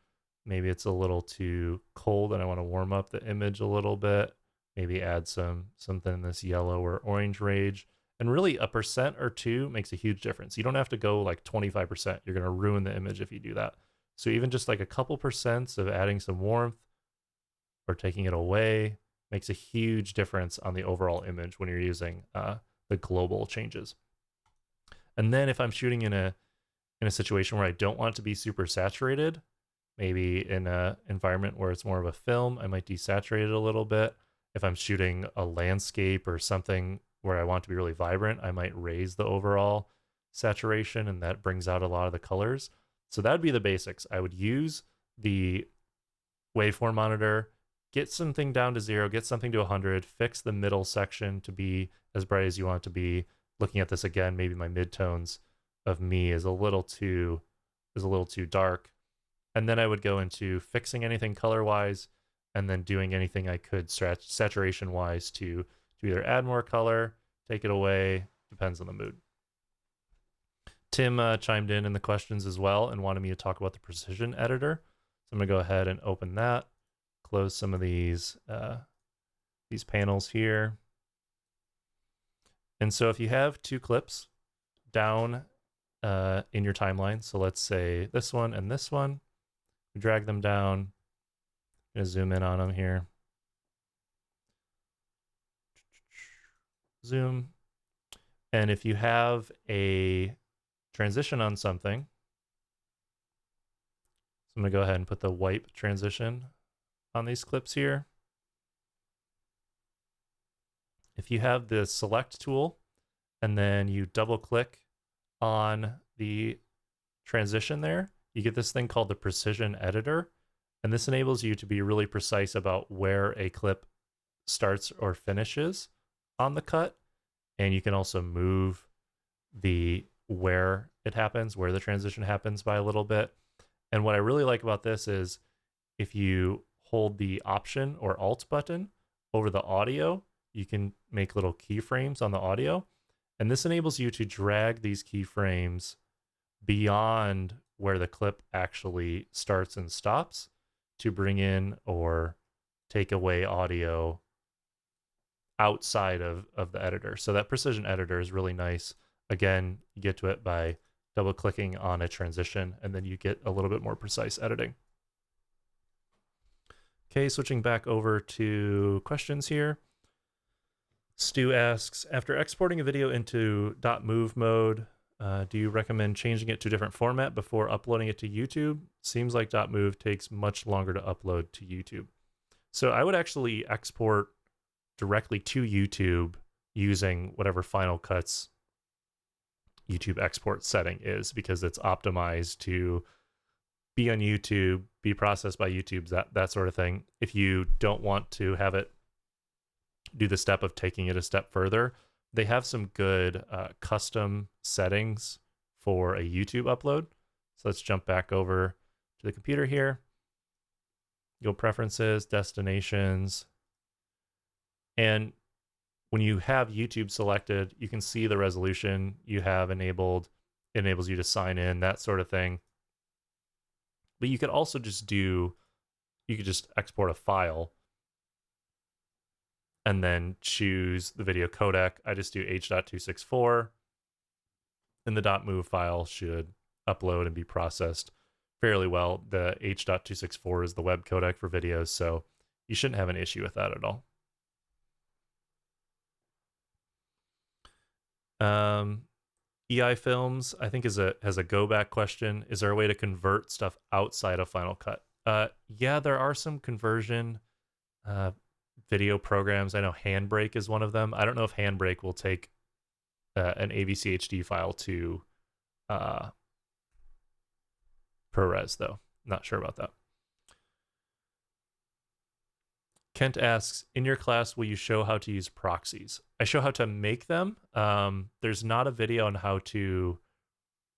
Maybe it's a little too cold and I want to warm up the image a little bit. Maybe add something in this yellow or orange range. And really a % or 2 makes a huge difference. You don't have to go like 25%. You're going to ruin the image if you do that. So even just like a couple % of adding some warmth or taking it away makes a huge difference on the overall image when you're using the global changes. And then if I'm shooting in a situation where I don't want it to be super saturated, maybe in an environment where it's more of a film, I might desaturate it a little bit. If I'm shooting a landscape or something where I want it to be really vibrant, I might raise the overall saturation, and that brings out a lot of the colors. So that would be the basics. I would use the waveform monitor, get something down to 0, get something to 100, fix the middle section to be as bright as you want it to be. Looking at this again, maybe my midtones of me is a little too dark. And then I would go into fixing anything color-wise, and then doing anything I could saturation-wise to either add more color, take it away, depends on the mood. Tim chimed in the questions as well and wanted me to talk about the precision editor. So I'm going to go ahead and open that, close some of these panels here. And so if you have 2 clips down in your timeline, so let's say this one and this one, we drag them down. I'm going to zoom in on them here. Zoom. And if you have a transition on something, so I'm going to go ahead and put the wipe transition on these clips here. If you have the select tool and then you double click on the transition there, you get this thing called the precision editor. And this enables you to be really precise about where a clip starts or finishes on the cut. And you can also move where it happens, where the transition happens by a little bit. And what I really like about this is if you hold the Option or Alt button over the audio, you can make little keyframes on the audio. And this enables you to drag these keyframes beyond where the clip actually starts and stops to bring in or take away audio outside of the editor. So that precision editor is really nice. Again, you get to it by double clicking on a transition, and then you get a little bit more precise editing. Okay, switching back over to questions here. Stu asks, after exporting a video into .move mode, do you recommend changing it to a different format before uploading it to YouTube? Seems like .move takes much longer to upload to YouTube. So I would actually export directly to YouTube using whatever Final Cut's YouTube export setting is, because it's optimized to be on YouTube, be processed by YouTube, that sort of thing. If you don't want to have it do the step of taking it a step further, they have some good custom settings for a YouTube upload. So let's jump back over to the computer here. Go preferences, destinations. And when you have YouTube selected, you can see the resolution you have enabled. It enables you to sign in, that sort of thing. But you could also just you could just export a file and then choose the video codec. I just do H.264, and the .move file should upload and be processed fairly well. The H.264 is the web codec for videos, so you shouldn't have an issue with that at all. EI Films, I think, has a go back question. Is there a way to convert stuff outside of Final Cut? Yeah, there are some conversion video programs. I know Handbrake is one of them. I don't know if Handbrake will take an AVC HD file to ProRes, though. Not sure about that. Kent asks, in your class, will you show how to use proxies? I show how to make them. There's not a video on how to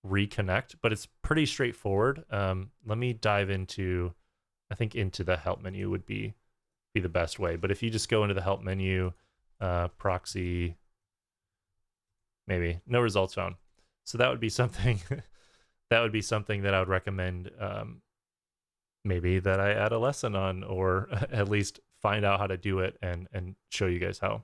reconnect, but it's pretty straightforward. Let me dive into, I think into the help menu would be the best way. But if you just go into the help menu, proxy, maybe no results found. So that would be something that would be something that I would recommend maybe that I add a lesson on, or at least find out how to do it and show you guys how.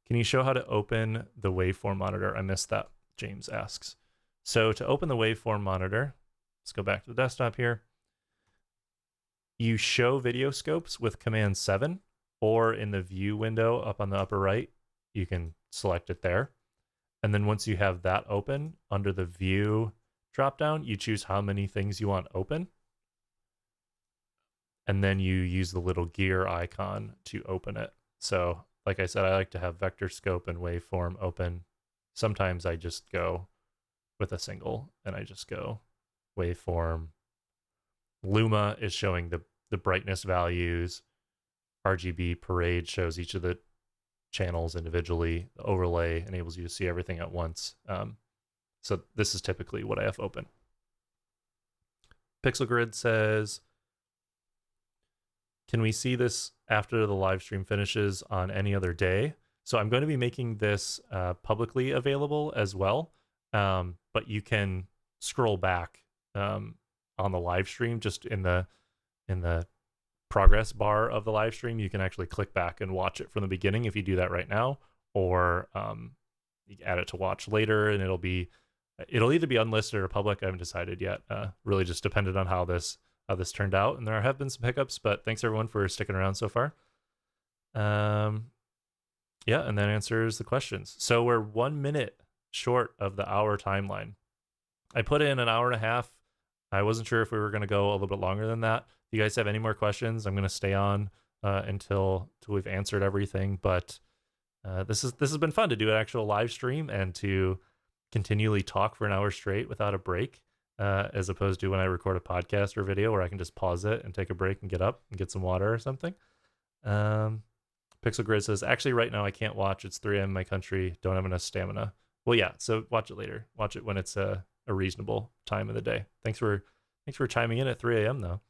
Can you show how to open the waveform monitor? I missed that, James asks. So to open the waveform monitor, let's go back to the desktop here. You show video scopes with Command 7, or in the view window up on the upper right, you can select it there. And then once you have that open, under the view dropdown, you choose how many things you want open. And then you use the little gear icon to open it. So like I said, I like to have vector scope and waveform open. Sometimes I just go with a single and I just go waveform. Luma is showing the brightness values. RGB parade shows each of the channels individually. The overlay enables you to see everything at once. So this is typically what I have open. Pixel Grid says, can we see this after the live stream finishes on any other day? So I'm going to be making this publicly available as well, but you can scroll back on the live stream. Just in the progress bar of the live stream, you can actually click back and watch it from the beginning if you do that right now, or you can add it to watch later, and it'll either be unlisted or public. I haven't decided yet. Really just depended on how this turned out, and there have been some hiccups, but thanks everyone for sticking around so far. Yeah, and that answers the questions. So we're 1 minute short of the hour timeline. I put in an hour and a half. I wasn't sure if we were going to go a little bit longer than that. If you guys have any more questions, I'm going to stay on until we've answered everything. But this has been fun to do an actual live stream and to continually talk for an hour straight without a break, as opposed to when I record a podcast or video where I can just pause it and take a break and get up and get some water or something. Pixel Grid says, actually right now I can't watch. It's 3 a.m. in my country. Don't have enough stamina. Well, yeah, so watch it later. Watch it when it's a reasonable time of the day. Thanks for chiming in at 3 a.m. though.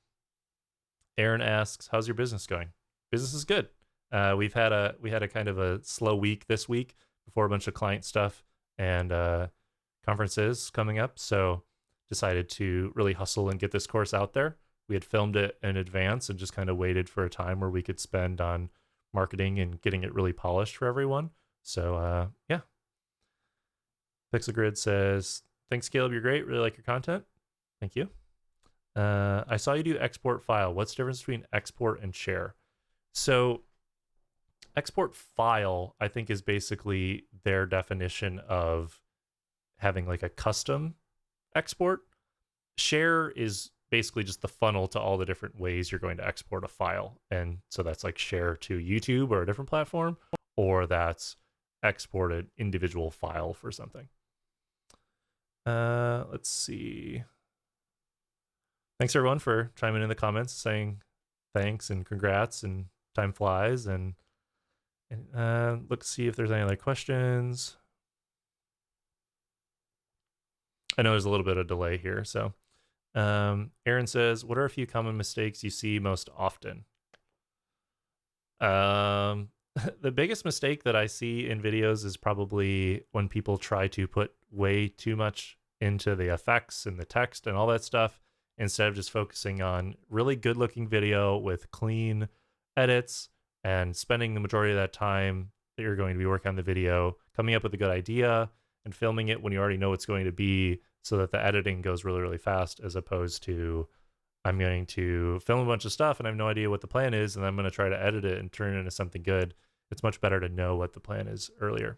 Aaron asks, how's your business going? Business is good. We had a kind of a slow week this week before a bunch of client stuff and conferences coming up. So decided to really hustle and get this course out there. We had filmed it in advance and just kind of waited for a time where we could spend on marketing and getting it really polished for everyone. So yeah. Pixel Grid says, thanks, Caleb. You're great. Really like your content. Thank you. I saw you do export file. What's the difference between export and share? So export file, I think, is basically their definition of having like a custom export. Share is basically just the funnel to all the different ways you're going to export a file. And so that's like share to YouTube or a different platform, or that's exported individual file for something. Let's see. Thanks everyone for chiming in the comments, saying thanks and congrats, and time flies. And let's see if there's any other questions. I know there's a little bit of delay here. So Aaron says, what are a few common mistakes you see most often? The biggest mistake that I see in videos is probably when people try to put way too much into the effects and the text and all that stuff, instead of just focusing on really good looking video with clean edits and spending the majority of that time that you're going to be working on the video, coming up with a good idea and filming it when you already know it's going to be, so that the editing goes really, really fast, as opposed to I'm going to film a bunch of stuff and I have no idea what the plan is, and I'm going to try to edit it and turn it into something good. It's much better to know what the plan is earlier.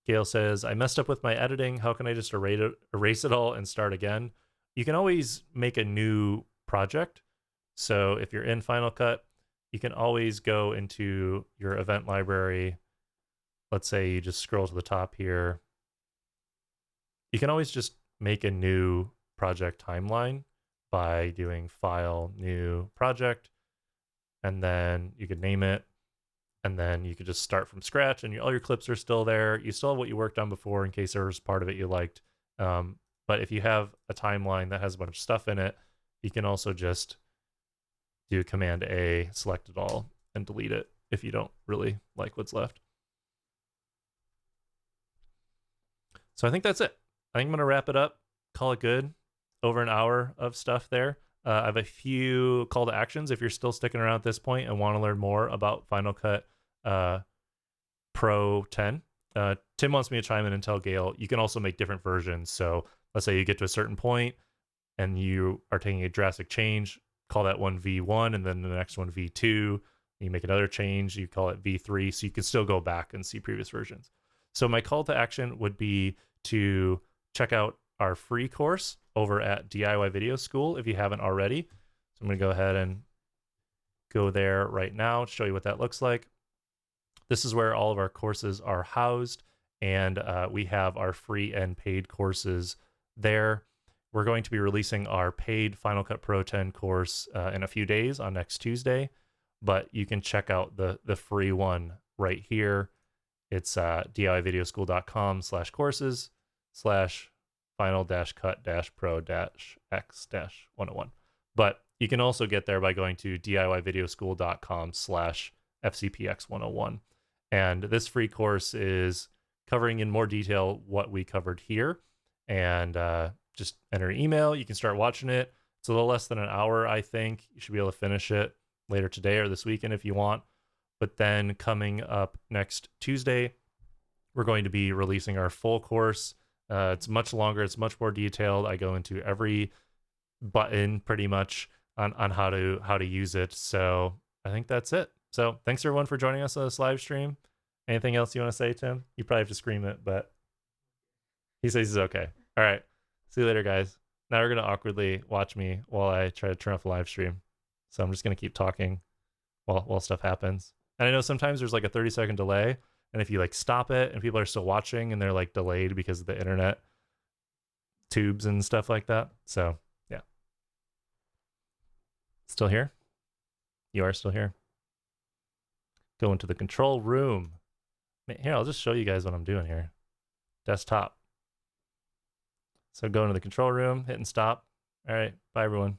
Gail says, I messed up with my editing. How can I just erase it all and start again? You can always make a new project. So if you're in Final Cut, you can always go into your event library. Let's say you just scroll to the top here. You can always just make a new project timeline by doing File, New Project, and then you could name it, and then you could just start from scratch, and all your clips are still there. You still have what you worked on before in case there was part of it you liked. But if you have a timeline that has a bunch of stuff in it, you can also just do Command A, select it all, and delete it if you don't really like what's left. So I think that's it. I think I'm going to wrap it up, call it good. Over an hour of stuff there. I have a few call to actions if you're still sticking around at this point and want to learn more about Final Cut Pro 10. Tim wants me to chime in and tell Gail, you can also make different versions. So let's say you get to a certain point and you are taking a drastic change, call that one V1, and then the next one V2. You make another change, you call it V3, so you can still go back and see previous versions. So my call to action would be to check out our free course over at DIY Video School if you haven't already. So I'm going to go ahead and go there right now to show you what that looks like. This is where all of our courses are housed, and we have our free and paid courses there. We're going to be releasing our paid Final Cut Pro 10 course in a few days on next Tuesday, but you can check out the free one right here. It's DIYvideoschool.com/courses/final-cut-pro-x-101. But you can also get there by going to DIYvideoschool.com/FCPX101. And this free course is covering in more detail what we covered here. And just enter an email. You can start watching it. It's a little less than an hour, I think. You should be able to finish it later today or this weekend if you want. But then coming up next Tuesday, we're going to be releasing our full course. It's much longer. It's much more detailed. I go into every button pretty much on how to use it. So I think that's it. So thanks everyone for joining us on this live stream. Anything else you want to say, Tim? You probably have to scream it, but he says he's okay. All right. See you later, guys. Now we're going to awkwardly watch me while I try to turn off the live stream. So I'm just going to keep talking while stuff happens. And I know sometimes there's like a 30-second delay. And if you like stop it and people are still watching and they're like delayed because of the internet tubes and stuff like that. So yeah. Still here? You are still here. Go into the control room. Here, I'll just show you guys what I'm doing here. Desktop. So go into the control room, hitting stop. All right. Bye, everyone.